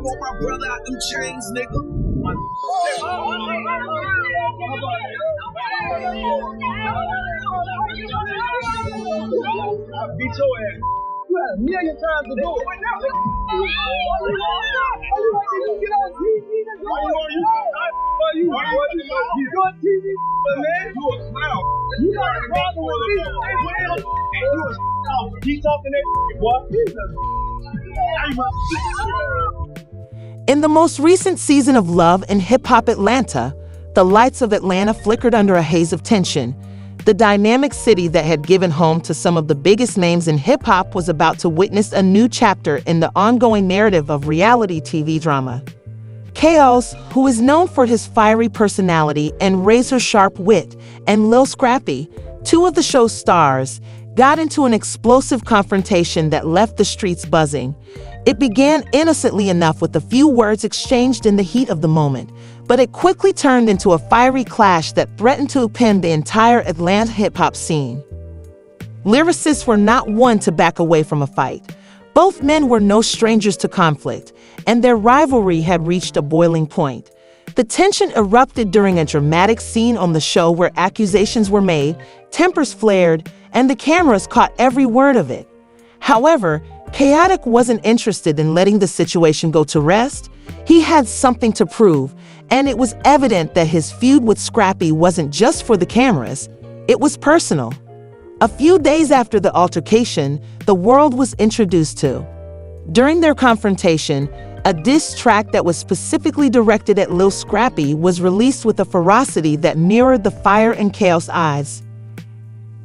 want my brother out them chains, nigga. I'll beat your ass. You had a million times to do it. You on TV, man. You a clown. You got a problem with me. You a keep talking that boy. In the most recent season of Love and Hip Hop Atlanta, the lights of Atlanta flickered under a haze of tension. The dynamic city that had given home to some of the biggest names in hip-hop was about to witness a new chapter in the ongoing narrative of reality TV drama. Khaotic, who is known for his fiery personality and razor-sharp wit, and Lil Scrappy, two of the show's stars, got into an explosive confrontation that left the streets buzzing. It began innocently enough with a few words exchanged in the heat of the moment, but it quickly turned into a fiery clash that threatened to upend the entire Atlanta hip-hop scene. Lyricists were not one to back away from a fight. Both men were no strangers to conflict, and their rivalry had reached a boiling point. The tension erupted during a dramatic scene on the show where accusations were made, tempers flared, and the cameras caught every word of it. However, Khaotic wasn't interested in letting the situation go to rest. He had something to prove, and it was evident that his feud with Scrappy wasn't just for the cameras, it was personal. A few days after the altercation, the world was introduced to. During their confrontation, a diss track that was specifically directed at Lil Scrappy was released with a ferocity that mirrored the fire in Khaotic's eyes.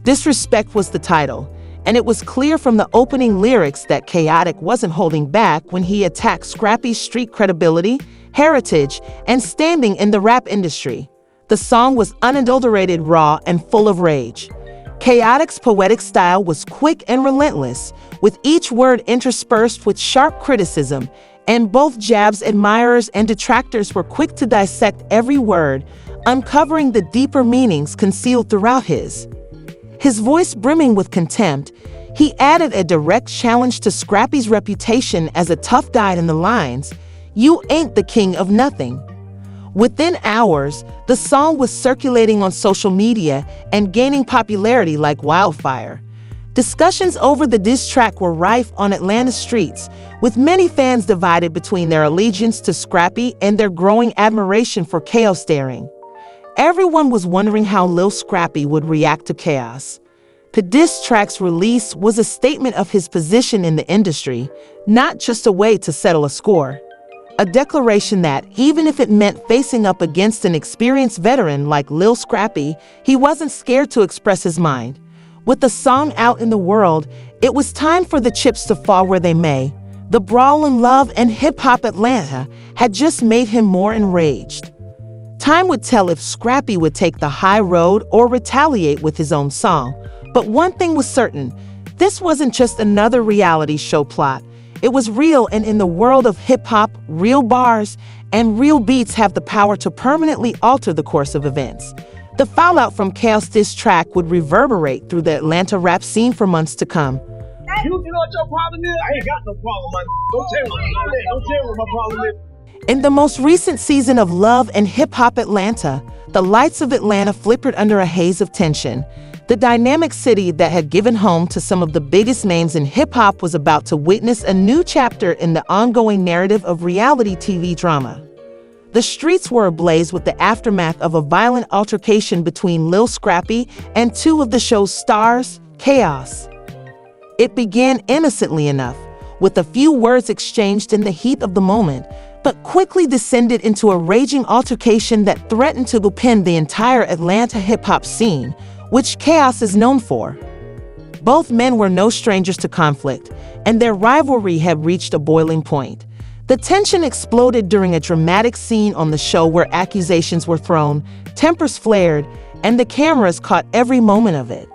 Disrespect was the title, and it was clear from the opening lyrics that Khaotic wasn't holding back when he attacked Scrappy's street credibility, heritage, and standing in the rap industry. The song was unadulterated, raw, and full of rage. Khaotic's poetic style was quick and relentless, with each word interspersed with sharp criticism, and both Jab's admirers and detractors were quick to dissect every word, uncovering the deeper meanings concealed throughout his voice brimming with contempt. He added a direct challenge to Scrappy's reputation as a tough guy in the lines, "You ain't the king of nothing." Within hours, the song was circulating on social media and gaining popularity like wildfire. Discussions over the diss track were rife on Atlanta's streets, with many fans divided between their allegiance to Scrappy and their growing admiration for Khaotic. Everyone was wondering how Lil Scrappy would react to Khaotic. The diss track's release was a statement of his position in the industry, not just a way to settle a score. A declaration that, even if it meant facing up against an experienced veteran like Lil Scrappy, he wasn't scared to express his mind. With the song out in the world, it was time for the chips to fall where they may. The brawl in Love and Hip Hop Atlanta had just made him more enraged. Time would tell if Scrappy would take the high road or retaliate with his own song. But one thing was certain, this wasn't just another reality show plot. It was real, and in the world of hip-hop, real bars and real beats have the power to permanently alter the course of events. The fallout from Khaotic's diss track would reverberate through the Atlanta rap scene for months to come. You know what your problem is? I ain't got no problem, man. Don't tell me what my problem is. In the most recent season of Love and Hip Hop Atlanta, the lights of Atlanta flickered under a haze of tension. The dynamic city that had given home to some of the biggest names in hip-hop was about to witness a new chapter in the ongoing narrative of reality TV drama. The streets were ablaze with the aftermath of a violent altercation between Lil Scrappy and two of the show's stars, Khaotic. It began innocently enough, with a few words exchanged in the heat of the moment, but quickly descended into a raging altercation that threatened to upend the entire Atlanta hip-hop scene, which Khaotic is known for. Both men were no strangers to conflict, and their rivalry had reached a boiling point. The tension exploded during a dramatic scene on the show where accusations were thrown, tempers flared, and the cameras caught every moment of it.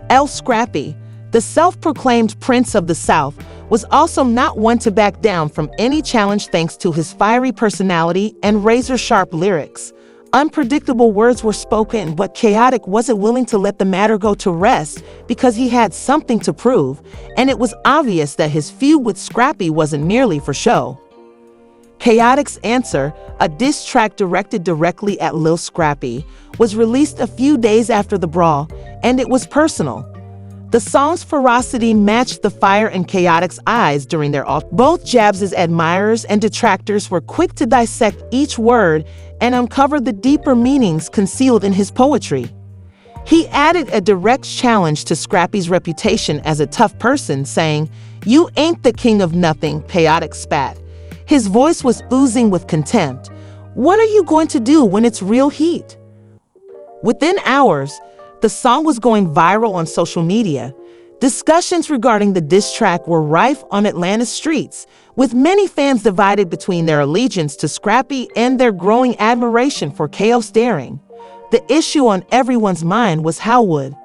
Lil Scrappy, the self-proclaimed Prince of the South, was also not one to back down from any challenge thanks to his fiery personality and razor-sharp lyrics. Unpredictable words were spoken, but Khaotic wasn't willing to let the matter go to rest because he had something to prove, and it was obvious that his feud with Scrappy wasn't merely for show. Khaotic's Answer, a diss track directed directly at Lil Scrappy, was released a few days after the brawl, and it was personal. The song's ferocity matched the fire in Khaotic's eyes during their off. Both Jabs' admirers and detractors were quick to dissect each word and uncover the deeper meanings concealed in his poetry. He added a direct challenge to Scrappy's reputation as a tough person, saying, "You ain't the king of nothing," Khaotic spat. His voice was oozing with contempt. "What are you going to do when it's real heat?" Within hours, the song was going viral on social media. Discussions regarding the diss track were rife on Atlanta's streets, with many fans divided between their allegiance to Scrappy and their growing admiration for Chaos Daring. The issue on everyone's mind was how would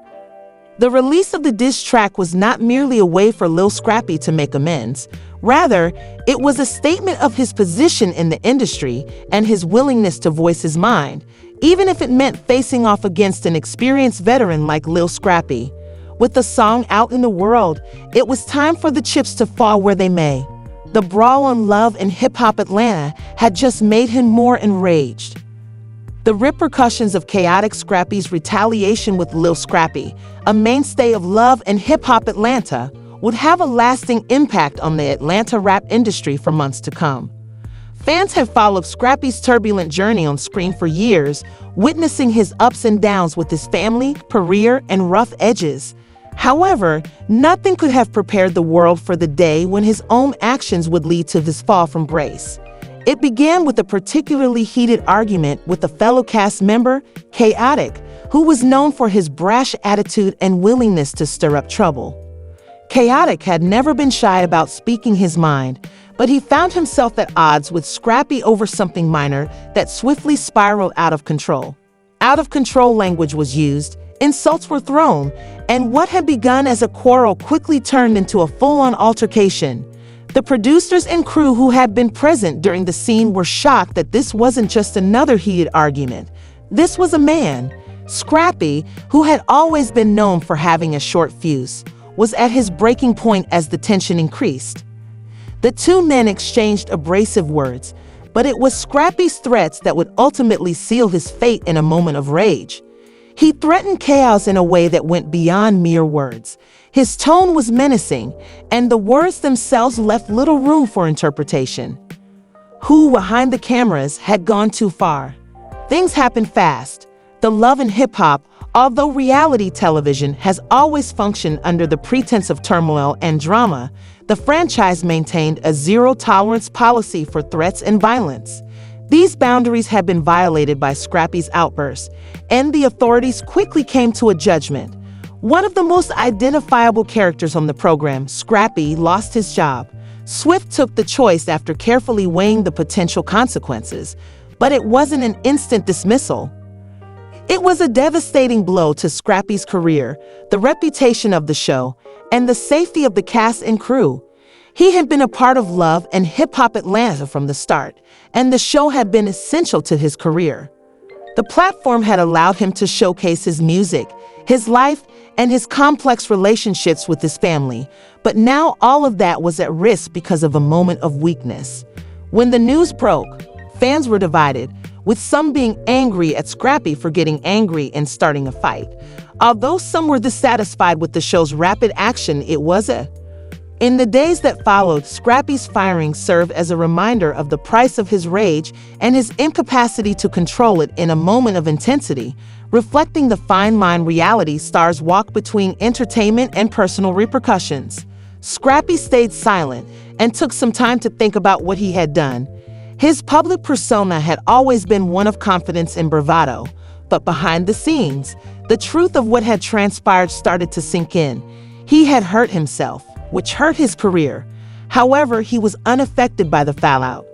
the release of the diss track was not merely a way for Lil Scrappy to make amends. Rather, it was a statement of his position in the industry and his willingness to voice his mind, even if it meant facing off against an experienced veteran like Lil Scrappy. With the song out in the world, it was time for the chips to fall where they may. The brawl on Love and Hip Hop Atlanta had just made him more enraged. The repercussions of Khaotic Scrappy's retaliation with Lil Scrappy, a mainstay of Love and Hip Hop Atlanta, would have a lasting impact on the Atlanta rap industry for months to come. Fans have followed Scrappy's turbulent journey on screen for years, witnessing his ups and downs with his family, career, and rough edges. However, nothing could have prepared the world for the day when his own actions would lead to his fall from grace. It began with a particularly heated argument with a fellow cast member, Khaotic, who was known for his brash attitude and willingness to stir up trouble. Khaotic had never been shy about speaking his mind, but he found himself at odds with Scrappy over something minor that swiftly spiraled out of control. Out of control language was used, insults were thrown, and what had begun as a quarrel quickly turned into a full-on altercation. The producers and crew who had been present during the scene were shocked that this wasn't just another heated argument. This was a man. Scrappy, who had always been known for having a short fuse, was at his breaking point as the tension increased. The two men exchanged abrasive words, but it was Scrappy's threats that would ultimately seal his fate in a moment of rage. He threatened chaos in a way that went beyond mere words. His tone was menacing, and the words themselves left little room for interpretation. Who behind the cameras had gone too far? Things happened fast. The Love and Hip Hop, although reality television has always functioned under the pretense of turmoil and drama, the franchise maintained a zero-tolerance policy for threats and violence. These boundaries had been violated by Scrappy's outbursts, and the authorities quickly came to a judgment. One of the most identifiable characters on the program, Scrappy, lost his job. Swift took the choice after carefully weighing the potential consequences, but it wasn't an instant dismissal. It was a devastating blow to Scrappy's career, the reputation of the show, and the safety of the cast and crew. He had been a part of Love and Hip Hop Atlanta from the start, and the show had been essential to his career. The platform had allowed him to showcase his music, his life, and his complex relationships with his family, but now all of that was at risk because of a moment of weakness. When the news broke, fans were divided, with some being angry at Scrappy for getting angry and starting a fight. Although some were dissatisfied with the show's rapid action, In the days that followed, Scrappy's firing served as a reminder of the price of his rage and his incapacity to control it in a moment of intensity, reflecting the fine line reality stars walk between entertainment and personal repercussions. Scrappy stayed silent and took some time to think about what he had done. His public persona had always been one of confidence and bravado, but behind the scenes, the truth of what had transpired started to sink in. He had hurt himself, which hurt his career. However, he was unaffected by the fallout.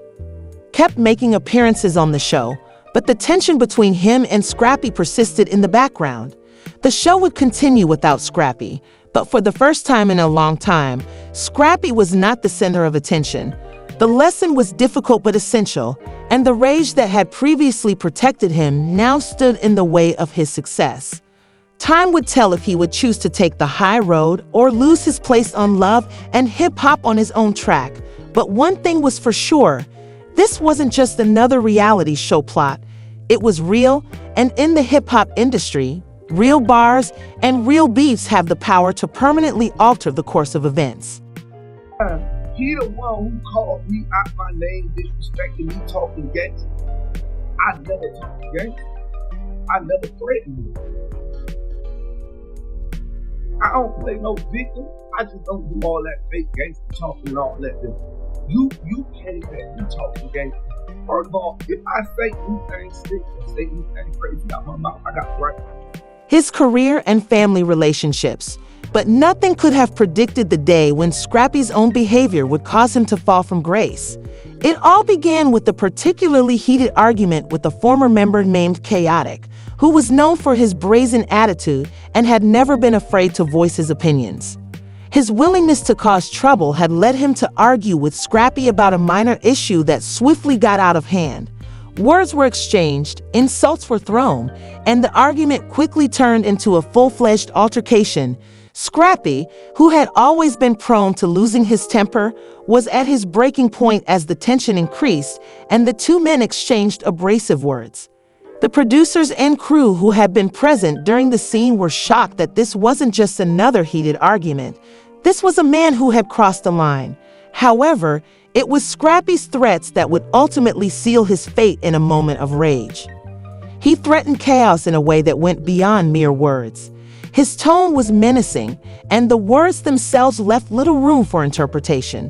Kept making appearances on the show, but the tension between him and Scrappy persisted in the background. The show would continue without Scrappy, but for the first time in a long time, Scrappy was not the center of attention. The lesson was difficult but essential, and the rage that had previously protected him now stood in the way of his success. Time would tell if he would choose to take the high road or lose his place on Love and Hip Hop on his own track. But one thing was for sure, This wasn't just another reality show plot. It was real, and in the hip-hop industry, real bars and real beefs have the power to permanently alter the course of events. He the one who called me out my name, disrespecting me, talking gangster. I never talked gangster. I never threatened you. I don't play no victim. I just don't do all that fake gangster talking and all that. You can't let me talking gangster. First of all, if I say anything sick or say anything crazy out my mouth, I got the right. His career and family relationships. But nothing could have predicted the day when Scrappy's own behavior would cause him to fall from grace. It all began with a particularly heated argument with a former member named Khaotic, who was known for his brazen attitude and had never been afraid to voice his opinions. His willingness to cause trouble had led him to argue with Scrappy about a minor issue that swiftly got out of hand. Words were exchanged, insults were thrown, and the argument quickly turned into a full-fledged altercation. Scrappy, who had always been prone to losing his temper, was at his breaking point as the tension increased, and the two men exchanged abrasive words. The producers and crew who had been present during the scene were shocked that this wasn't just another heated argument. This was a man who had crossed the line. However, it was Scrappy's threats that would ultimately seal his fate in a moment of rage. He threatened chaos in a way that went beyond mere words. His tone was menacing, and the words themselves left little room for interpretation.